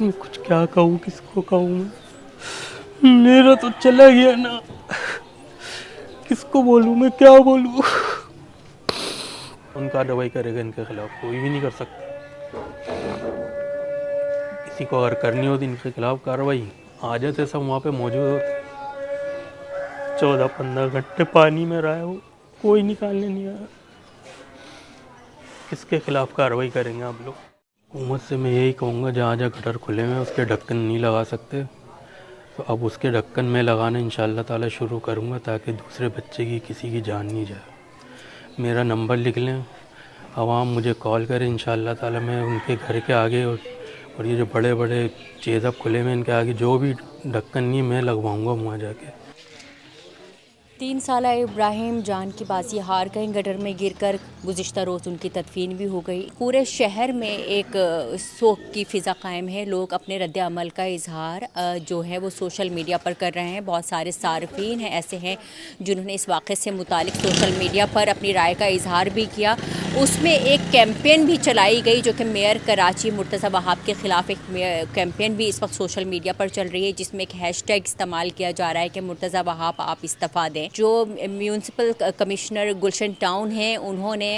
मैं कुछ क्या कहूँ, किसको कहूँ मैं? मेरा तो चला गया ना, किसको बोलूँ मैं, क्या बोलूँ? उनका कार्रवाई करेगा इनके खिलाफ, कोई भी नहीं कर सकता। किसी को अगर करनी होती इनके खिलाफ कार्रवाई, आ जाते सब वहाँ पे मौजूद होते। 14-15 घंटे पानी में रहा है वो, कोई निकालने नहीं आया। किसके खिलाफ कार्रवाई करेंगे आप लोग? हुकूमत से मैं यही कहूँगा, जहाँ जहाँ गटर खुले हुए हैं उसके ढक्कन नहीं लगा सकते तो अब उसके ढक्कन में लगाना इंशाल्लाह ताला शुरू करूँगा, ताकि दूसरे बच्चे की किसी की जान नहीं जाए। मेरा नंबर लिख लें, आवाम मुझे कॉल करे, इंशाल्लाह ताला मैं उनके घर के आगे और ये जो बड़े बड़े चेज़अप खुले हुए इनके आगे जो भी ढक्कन नहीं मैं लगवाऊँगा वहाँ जाके। 3 साला इब्राहिम जान की बाजी हार गए, गटर में गिरकर गुज़िश्ता रोज़ उनकी तदफीन भी हो गई। पूरे शहर में एक शोक की फ़िज़ा कायम है। लोग अपने रद्द अमल का इजहार जो है वो सोशल मीडिया पर कर रहे हैं। बहुत सारे सार्फिन हैं ऐसे हैं जिन्होंने इस वाक़े से मुतालिक सोशल मीडिया पर अपनी राय का इजहार भी किया। उसमें एक कैंपेन भी चलाई गई जो कि मेयर कराची मुर्तज़ा वहाब के ख़िलाफ़ एक कैंपेन भी इस वक्त सोशल मीडिया पर चल रही है, जिसमें एक हैशटैग इस्तेमाल किया जा रहा है कि मुर्तज़ा वहाब आप इस्तीफ़ा दें। जो म्यूनसिपल कमिश्नर गुलशन टाउन हैं उन्होंने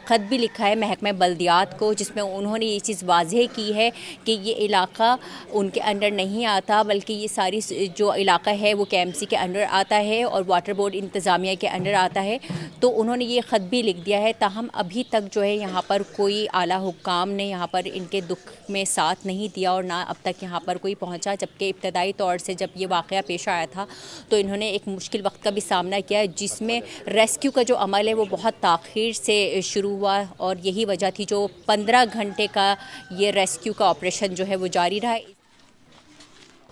ख़त भी लिखा है महकमा बल्दियात को, जिसमें उन्होंने ये चीज़ वाज़ेह की है कि ये इलाका उनके अंडर नहीं आता, बल्कि ये सारी जो इलाका है वो KMC के अंडर आता है और वाटर बोर्ड इंतज़ामिया के अंडर आता है। तो उन्होंने ये ख़त भी लिख दिया है। ताहम अभी तक जो है यहाँ पर कोई आला हुक्काम ने यहाँ पर इनके दुख में साथ नहीं दिया और ना अब तक यहाँ पर कोई पहुँचा, जबकि इब्तदाई तौर से जब ये वाक़या पेश आया था तो इन्होंने एक मुश्किल वक्त का भी सामना किया, जिसमें रेस्क्यू का जो अमल है वो बहुत ताख़ीर से शुरू हुआ और यही वजह थी जो 15 घंटे का ये रेस्क्यू का ऑपरेशन जो है वो जारी रहा।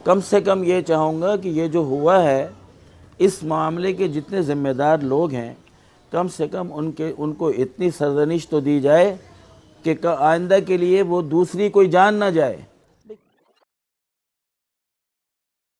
कम से कम ये चाहूँगा कि ये जो हुआ है इस मामले के जितने ज़िम्मेदार लोग हैं कम से कम उनको इतनी सरजनिश तो दी जाए कि आइंदा के लिए वो दूसरी कोई जान ना जाए।